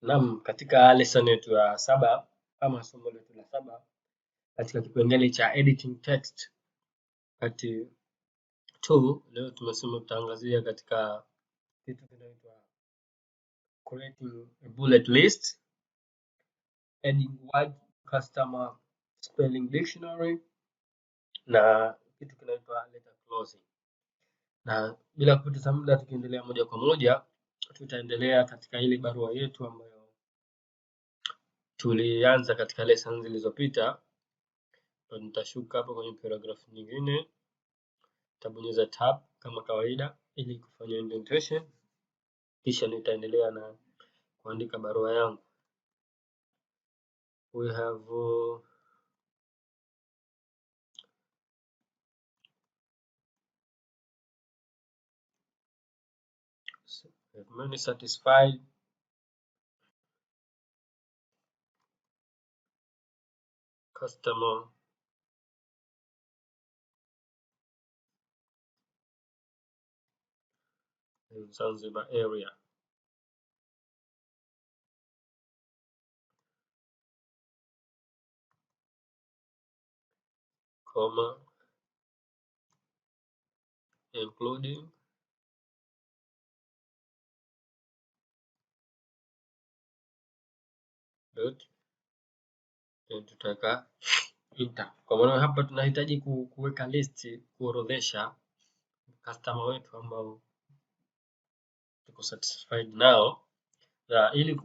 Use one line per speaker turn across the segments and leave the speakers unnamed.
Naam, katika lesson yetu ya 7 ama somo letu la 7 katika kipengele cha editing text part 2, leo tumesema tutaangazia katika kitu kinaitwa creating a bullet list, adding word customer spelling dictionary na kitu kinaitwa letter closing. Na bila kupoteza muda, tukiendelea moja kwa moja, tutaendelea katika ile barua yetu ambayo tulianza katika lesson zilizopita. Nitashuka hapo kwenye paragraph nyingine, nitabonyeza tab kama kawaida ili kufanya indentation, kisha nitaendelea na kuandika barua yangu. We have many satisfied customer in Zanzibar area. Comma, including dot, and tutaweka enter. Kwa maana hapa tunahitaji kuweka list, kuorodhesha customer wetu ambao tuko satisfied nao, na ili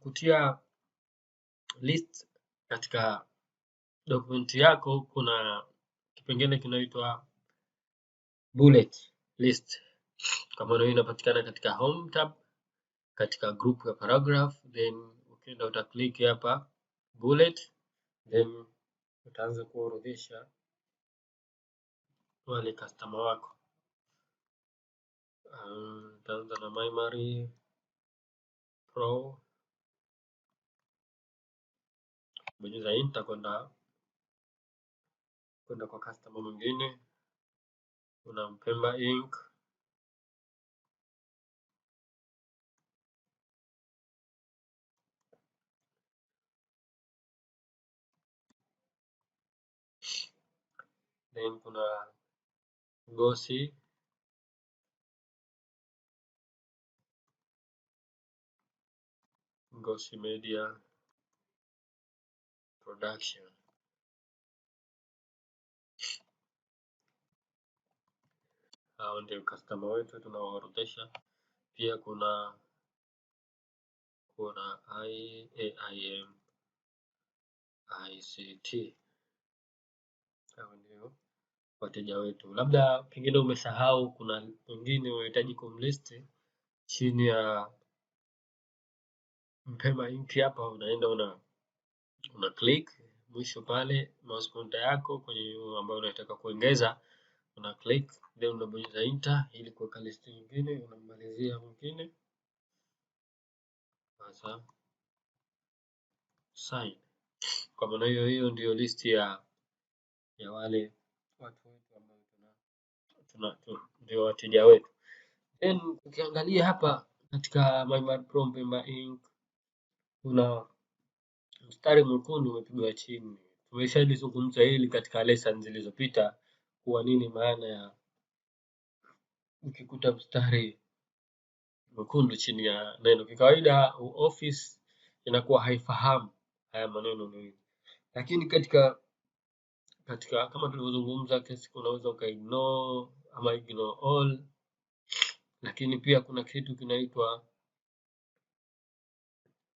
kutia list katika document yako kuna kipengele kinaitwa bullet list. Kama hiyo inapatikana katika home tab katika group ya paragraph, then ukienda uta click hapa bullet, then utaanza kuorodhesha wale customer wako. Utaanza na Memory Pro, bonyeza enter kwenda kwa customer mwingine. Kuna Mpemba Inc, then kuna Gosi Media Production. Hao ndio customer wetu tunawaorodhesha. Pia kuna IAIM ICT. Hao ndio wateja wetu. Labda pengine umesahau, kuna wengine unahitaji kumlist chini ya Mpemba Inc. Hapa unaenda una click mwisho pale mouse pointer yako kwenye ambayo unataka kuongeza, una click then unabonyeza enter ili kuweka list nyingine, unamalizia mwingine. Sasa sign. Kwa maana hiyo ndio list ya wale watu wetu ambao ndio wateja wetu. Then ukiangalia hapa katika Memory Pro Mpemba Inc, kuna mstari mwekundu umepigwa chini. Tumeshalizungumza hili katika lesson zilizopita, kuwa nini maana ya ukikuta mstari mwekundu chini ya neno. Kwa kawaida office inakuwa haifahamu haya maneno mengi, lakini katika kama tulivyozungumza kesi, unaweza ukaignore ama ignore all. Lakini pia kuna kitu kinaitwa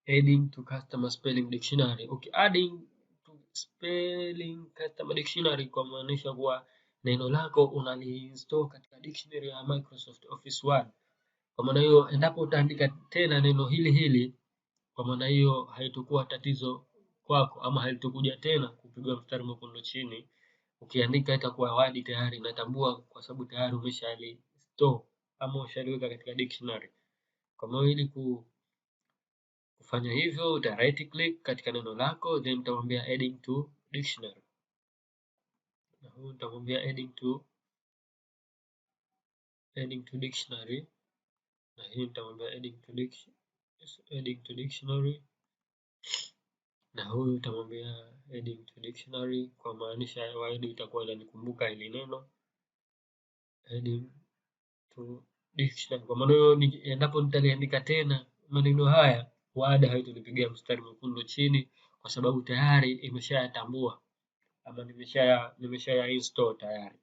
adding to customer spelling dictionary. Adding to spelling customer dictionary kwa maanisha kuwa neno lako unaliinstall katika dictionary ya Microsoft Office Word. Kwa maana hiyo endapo utaandika tena neno hili, kwa maana hiyo haitakuwa tatizo kwako, ama haitakuja tena kupigwa mstari mwekundu chini. Ukiandika itakuwa word tayari inatambua, kwa sababu tayari umeshainstall ama ushaliweka katika dictionary. Kwa maana ili kufanya hivyo, uta right click katika neno lako, then utamwambia adding to dictionary. Na huyu utamwambia adding to dictionary, na hii nitamwambia adding to adding to dictionary, na huyu utamwambia adding to dictionary, kwa maanisha word itakuwa inanikumbuka hili neno adding to dictionary. Kwa maana hiyo endapo nitaliandika tena maneno haya, word haitonipigia mstari mwekundu chini kwa sababu tayari imeshayatambua ama nimeshaya install tayari.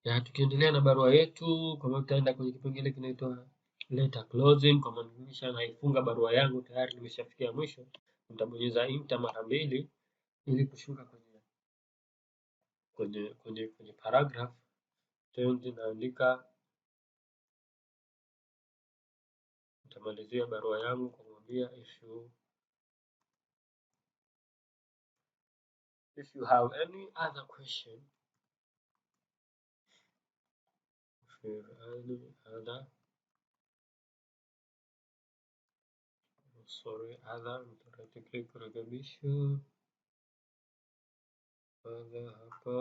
Ya, tukiendelea na barua yetu, kwa maana tutaenda kwenye kipengele kinaitwa letter closing. Kwa maana nimesha naifunga barua yangu tayari, nimeshafikia mwisho, nitabonyeza enter mara mbili ili kushuka kwenye paragraph. Tena naandika, nitamalizia barua yangu kwa kumwambia if you have any other question, kurekebisha hapa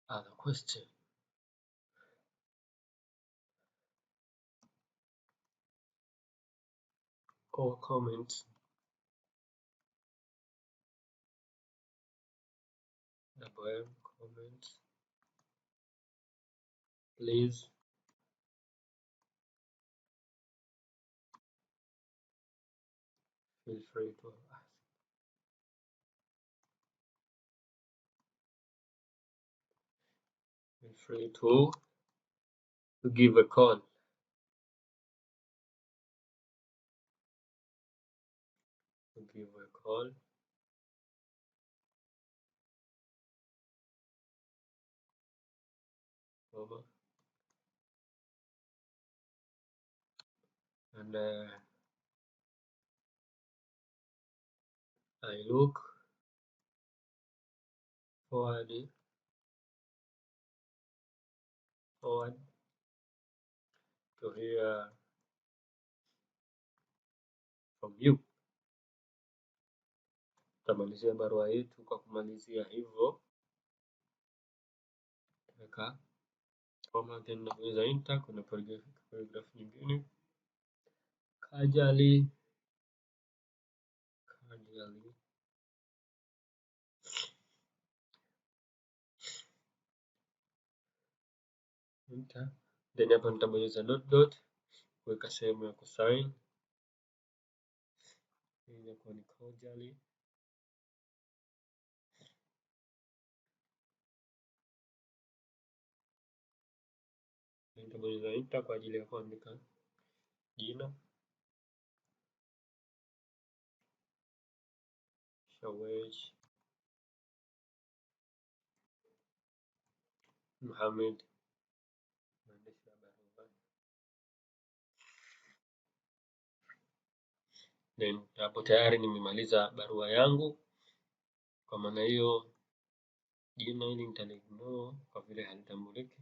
other question or comments, comments, please feel free to ask. Feel free to give a call. Over. And I look forward to hear from you. Tutamalizia barua yetu kwa kumalizia hivyo, weka koma tena naweza enter. Kuna paragraph nyingine, kajali enter. Then hapa nitabonyeza dot kuweka sehemu ya kusign. Hii inakuwa ni kajali. Nitabonyeza enter kwa ajili ya kuandika jina. Shawesh Mohamed. Then hapo tayari nimemaliza barua yangu. Kwa maana hiyo jina hili nitaliignore kwa vile halitambuliki.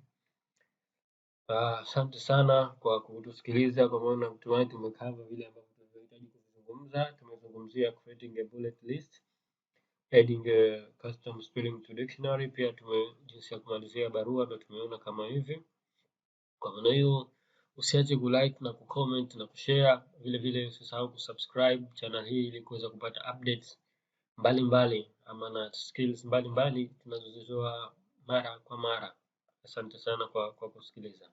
Asante sana kwa kutusikiliza. Kwa maana natumai tumecover vile ambavyo tunahitaji kuzungumza. Tumezungumzia creating a bullet list, adding a custom spelling to dictionary, pia jinsi ya kumalizia barua ndio tumeona kama hivi. Kwa maana hiyo usiache kulike na kucomment na kushare, vile vile usisahau kusubscribe channel hii ili kuweza kupata updates mbalimbali ama na skills mbalimbali tunazozitoa mara kwa mara. Asante sana kwa kusikiliza.